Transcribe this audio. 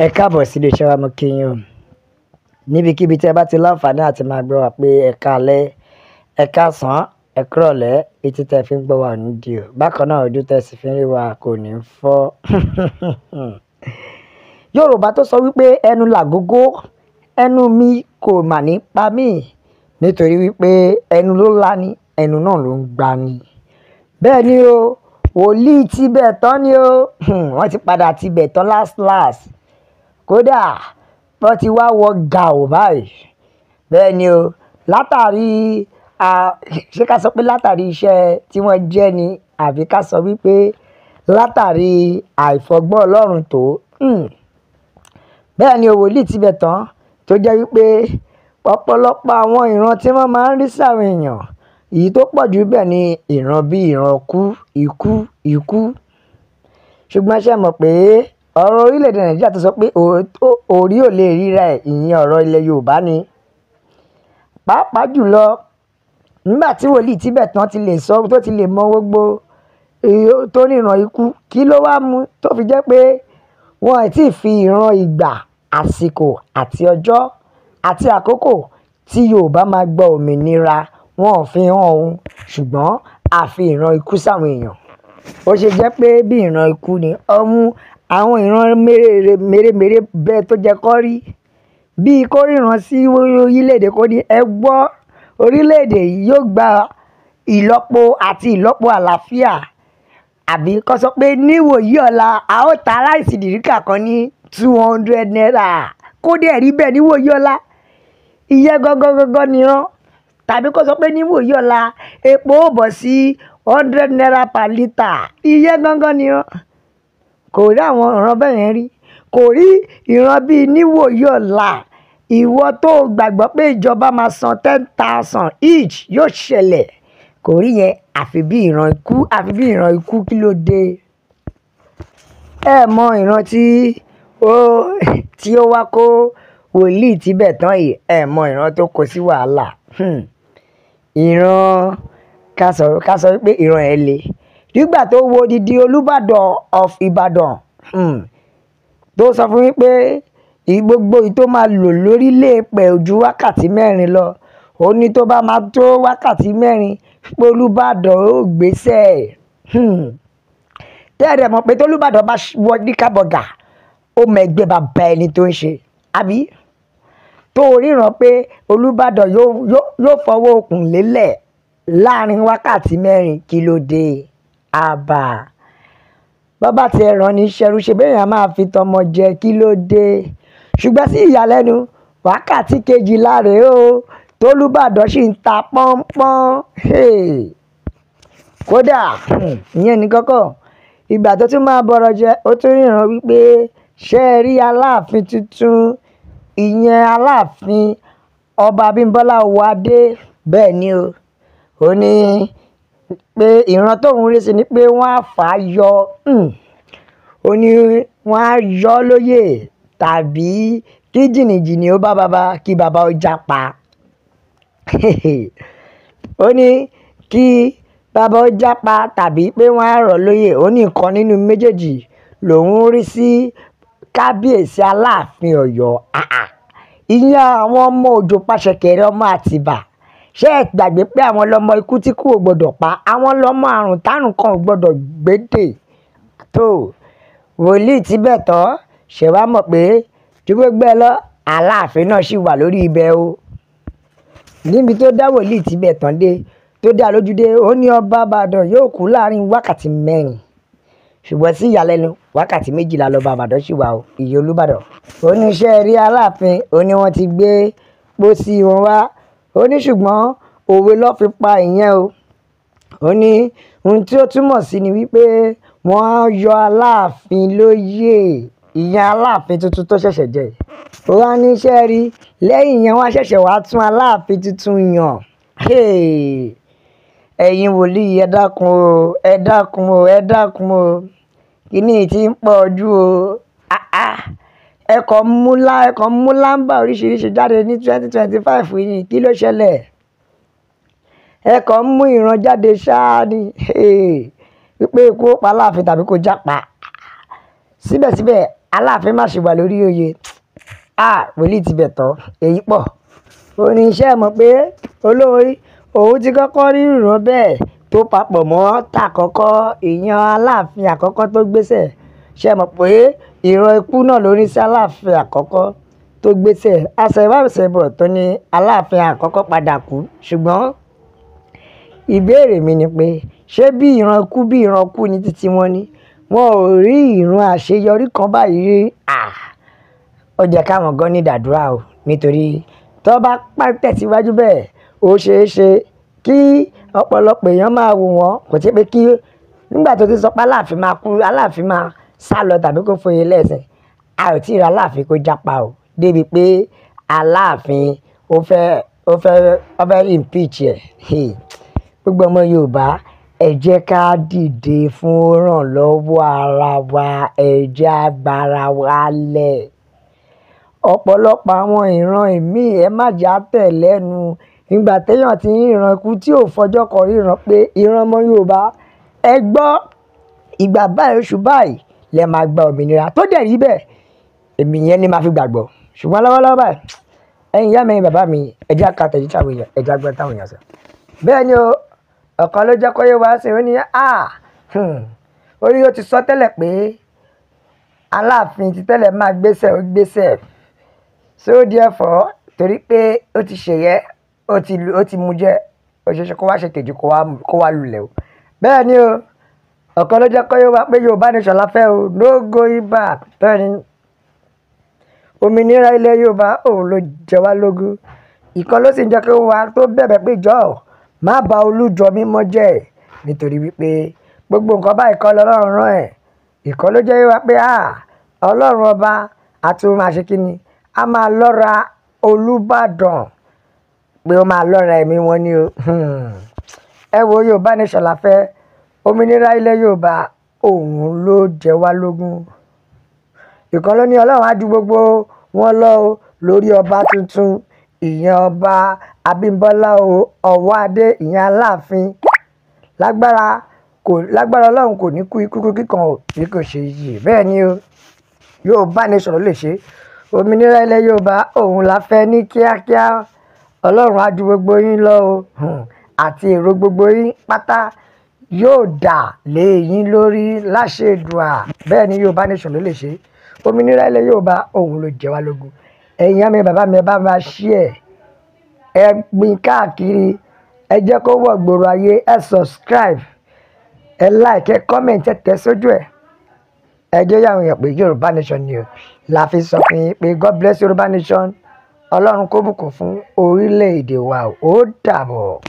Ẹ káàbọ̀ sí iléeṣẹ́ wa, mo kí yín o. Níbikíbi tí ẹ bá ti láǹfààní àti máa gbọ́ wa pé ẹ káalẹ́, ẹ káàsán, ẹ kúrọ̀lẹ́, etí tẹ́ fi ń gbọ́ wa ò ní di o. Bákan náà ojú tẹ́ sì fi ń rí wa kò ní fọ́. Yorùbá tó sọ wípé ẹnu làgógó, ẹnu mi kò mà ní pa mí nítorí wípé ẹnu ló lání, ẹnu náà ló ń gbani. Bẹ́ẹ̀ ni o, wòlíì tibẹ̀ tán ni o. Wọ́n ti padà tibẹ̀ tán last. Kódà wọ́n ti wá wọ gàù báyìí. Bẹ́ẹ̀ ni o, látàrí ṣé ká sọ pé látàrí iṣẹ́ tí wọ́n jẹ́ ni àbí ká sọ wípé látàrí àìfọgbọ́n Ọlọ́run tó. Bẹ́ẹ̀ ni o, wòlíì tibẹ̀ tán tó jẹ́ wípé ọ̀pọ̀lọpọ̀ àwọn ìran tí wọ́n máa ń rí sáwọn èèyàn, èyí tó pọ̀ jù bẹ́ẹ̀ ni ìran bí ìran ikú. Ṣùgbọ́n ṣé mọ̀ pé ọ̀rọ̀ orílẹ̀-èdè Nàìjíríà tó sọ pé orí ò lè ríra ẹ̀, ìyẹn ọ̀rọ̀ ilẹ̀ Yorùbá ni. Pàápàá jùlọ nígbà tí wòlíì tibẹ̀ tán ti lè sọ tó ti lè mọ gbogbo tó ní ìran ikú, kí ló wá mú tó fi jẹ́ pé wọn ò tí ì fi ìran ìgbà, àsìkò àti ọjọ́ àti àkókò tí Yorùbá máa gba òmìnira wọn ò fi hàn òun, ṣùgbọ́n a fi ìran ikú sáwọn èèyàn. Ó ṣe jẹ́ pé bí ìran ikú ni ọmú àwọn ìran mèremère bẹ́ẹ̀ tó jẹ́ kó rí bíi kó ríran sí orílẹ̀-èdè kó ní ẹ gbọ́ orílẹ̀-èdè yìí yóò gba ìlọ́po àti ìlọ́po àlàáfíà, àbí kó sọ pé níwòyí ọ̀la a ó ta ráìsì dìríkà kan ní 200 naira kó dẹ̀ rí bẹ́ẹ̀ níwòyí ọ̀la, ìyẹn gangan nìran. Tàbí kó sọ pé níwòyí ọ̀la epo ó bọ̀ sí 100 naira per litre, ìyẹn gangan nìran. Kò rí àwọn ìran bẹ́ẹ̀ yẹn rí, kò rí ìran bíi níwòyí ọ̀la ìwọ tó gbàgbọ́ pé ìjọba máa san 10,000 each yóò ṣẹlẹ̀, kò rí yẹn. Àfi bí ìran ikú, kí ló dé? Ẹ mọ ìran tí ó wá kó wòlíì tibẹ̀ tán yìí, ẹ mọ ìran tó kó sí wàhálà. Ìran ká sọ wípé ìran ẹ̀ le nígbà tó wo odidi Olúbàdàn of Ìbàdàn tó sọ fún wípé gbogbo èyí tó máa lò lórílẹ̀ èpẹ̀ ojú wákàtí 4 lọ, ó ní tó bá máa tó wákàtí 4 pé Olúbàdàn ó gbéṣẹ́. Tẹ́ẹ̀rẹ̀ mọ̀ pé tó Olúbàdàn bá wọ ní kábọ̀gà ó mọ ẹgbẹ́ bàbá ẹni tó ń ṣe, àbí tó ríran pé Olúbàdàn yóò fọwọ́ okùn lélẹ̀ láàrin wákàtí 4, kí ló dé? Àbá bàbá tí ẹ ràn ní ṣẹrú ṣe bẹ́ẹ̀ yẹn a máa fi tọmọ jẹ, kí ló dé? Ṣùgbọ́n sí ìyàlẹ́nu wákàtí 12 rèé o tólúbàdàn sì ń ta pọ́npọ́n. Kódà ìyẹn ní kọ́kọ́ ìgbà tó tún máa bọ̀rọ̀ jẹ́ ó tún ríran wípé ṣé ẹ rí Aláàfin tuntun, ìyẹn Aláàfin ọba Abímbọ́lá Owóadé. Bẹ́ẹ̀ ni o, ó ní pé ìran tóun rí sí ni pé wọ́n á fà á yọ, ó ní wọ́n á yọ lóyè tàbí kí jìnnìjìnnì ó bá bàbá kí bàbá ó jápa. Ó ní kí bàbá ó jápa tàbí pé wọ́n á rọ̀ lóyè, ó ní nǹkan nínú méjèèjì lòun rí sí kábíyèsí Aláàfin Ọ̀yọ́. Ìyẹn àwọn ọmọ òjò pàṣẹkẹrẹ ọmọ Àtìbà. Ṣé ẹ gbàgbé pé àwọn lọmọ ikú tí kú ò gbọdọ̀ pa, àwọn lọmọ àrùn tárùn kan ò gbọdọ̀ gbédè. Tó wòlíì tibẹ̀ tán ṣe wá mọ̀ pé ju gbogbo ẹ lọ Aláàfin náà sì wà lórí ibẹ̀ o. Níbi tó dá wòlíì tibẹ̀ tán dé tó dá lójú dé, ó ní ọba Ìbàdàn yóò kú láàrin wákàtí 4, ṣùgbọ́n sí ìyàlẹ́nu wákàtí 12 lọ́ba Ìbàdàn sì wà o, ìyẹn Olúbàdàn. Ó ní iṣẹ́ rí Aláàfin, ó ní wọ́n ti gbé pósí wọn wá, ó ní ṣùgbọ́n òwe ló fi pa ìyẹn o. Ó ní ohun tí ó túmọ̀ sí ni wípé wọ́n á yọ Aláàfin lóyè, ìyẹn Aláàfin tuntun tó ṣẹ̀ṣẹ̀ jẹ. Ó wá ní iṣẹ́ rí lẹ́yìn yẹn wọ́n á ṣẹ̀ṣẹ̀ wá tún Aláàfin tuntun yàn. Ẹ̀yin wòlíì ẹ dákun o, kíní tí ń pọ̀ jù o. Ẹ kàn mú lámbà oríṣiríṣi jáde ní 2025 yìí, kí ló ṣẹlẹ̀? Ẹ kàn mú ìran jáde ṣáá ni wípé ikú ó pa Aláàfin tàbí kó jápa. síbẹ̀síbẹ̀ Aláàfin má ṣe wà lórí oyè. Wòlíì ti bẹ̀ tán èyí pọ̀. Oníṣẹ́ mọ̀ pé olórí òun ti kọ́kọ́ rí ìran bẹ́ẹ̀ tó papọ̀ mọ́ tàkọ́kọ́ ìyan Aláàfin àkọ́kọ́ tó gbéṣẹ̀. Ṣé mọ̀ pé ìran ikú náà ló ní sí Aláàfin àkọ́kọ́ tó gbéṣẹ̀. Àṣẹ̀bọ̀ tó ní Aláàfin àkọ́kọ́ padà kú. Ṣùgbọ́n ìbéèrè mi ni pé ṣé bí ìran ikú ní títí wọn ni wọn ò rí ìran àṣeyọrí kan báyìí rí? Ó jẹ́ káwọn gan ní ìdádúrà o, nítorí tó bá tẹ̀síwájú bẹ́ẹ̀ ó ṣeé ṣe kí ọ̀pọ̀lọpọ̀ èèyàn máa wò wọ́n. Kò tí pé kí nígbà tó ti sọ pé Aláàfin máa kú, Aláàfin máa sá lọ tàbí kó foyè lẹ́sẹ̀. A ò tí ì rí Aláàfin kó jápa o, débi pé Aláàfin ó fẹ́ impeach ẹ̀. Gbogbo ọmọ Yorùbá ẹ jẹ́ ká dìde fún ìrànlọ́wọ́ ara wa, ẹ jẹ́ agbára wa lẹ̀. Ọ̀pọ̀lọpọ̀ àwọn ìran ìmí ẹ má jà tẹ̀ lẹ́nu. Ìgbà téèyàn ti ń ìran ikú tí ò fọjọ́ kan ríran pé ìran ọmọ Yorùbá ẹ gbọ́ ìgbà báyìí oṣù báyìí lẹ máa gba òmìnira tó dẹ̀ rí bẹ́ẹ̀, èmi yẹn ni máa fi gbàgbọ́. Ṣùgbọ́n lọ́wọ́lọ́wọ́ báyìí ẹ̀yin ìyá mi ẹ̀yin bàbá mi ẹ jẹ́ ká tẹ̀jú táwọn èèyàn, ẹ jẹ́ gbọ́ táwọn èèyàn sọ. Bẹ́ẹ̀ ni o, ọ̀kan ló jẹ́ kó yé wa sí, ó ní orí ó ti sọ tẹ́lẹ̀ pé Aláàfin ti tẹ́lẹ̀ máa gbéṣẹ̀ ó gbéṣẹ̀. So therefore torí pé ó ti ṣèyẹ ó ti mú jẹ́ ó ṣeéṣe kó wá ṣe kejì kó wá lulẹ̀ o. Bẹ́ẹ̀ ni o, ọ̀kan ló jẹ́ kó yé wa pé Yorùbá nation la fẹ́ o, no going back. Bẹ́ẹ̀ ni òmìnira ilẹ̀ Yorùbá òun ló jẹ wá lógún. Ìkan ló sì ń jẹ́ kó wá tó bẹ̀bẹ̀ pé jọ̀ọ́ má bà Olújọ mímọ́ jẹ́, nítorí wípé gbogbo nǹkan báyìí kọ́ lọ́lọ́run rán ẹ̀. Ìkan ló jẹ́ wá pé Ọlọ́run ọba àti òun máa ṣe kí ni a máa lọ́ra Olúbàdàn, pé ó máa lọ́ra ẹ̀mí wọn ni o. Ẹ wo Yorùbá nation la fẹ́, òmìnira ilẹ̀ Yorùbá òun ló jẹ wá lógún. Ìkan ló ní Ọlọ́run á ju gbogbo wọn lọ lórí ọba tuntun, ìyẹn ọba Abímbọ́lá Ọwọ́adé, ìyẹn Aláàfin. Lágbára Ọlọ́run kò ní kú ikú kíkan o, bí kò ṣe yìí. Bẹ́ẹ̀ ni o, Yorùbá nation ló lè ṣe. Òmìnira ilẹ̀ Yorùbá òun la fẹ́ ní kíákíá. Ọlọ́run á ju gbogbo yín lọ o, àti èrò gbogbo yín pátá yóò dà lé yín lórí láṣẹ Èdùà. Bẹ́ẹ̀ ni Yorùbá nation ló lè ṣe. Òmìnira ilẹ̀ Yorùbá òun ló jẹ wá lógún. Ẹ̀yin àmì bàbá mi ẹ bá máa share, ẹ gbìn káàkiri, ẹ jẹ́ kó wọ̀ gbòòrò ayé, ẹ subscribe, ẹ like, ẹ comment, ẹ tẹ̀ sójú ẹ̀. Ẹ jẹ́ yàwọn èèyàn pé Yorùbá nation ni o. La fi sọ fún yín pé God bless Yorùbá nation. Ọlọ́run kó bùkún fún orílẹ̀-èdè wa o. Ó dàbọ̀.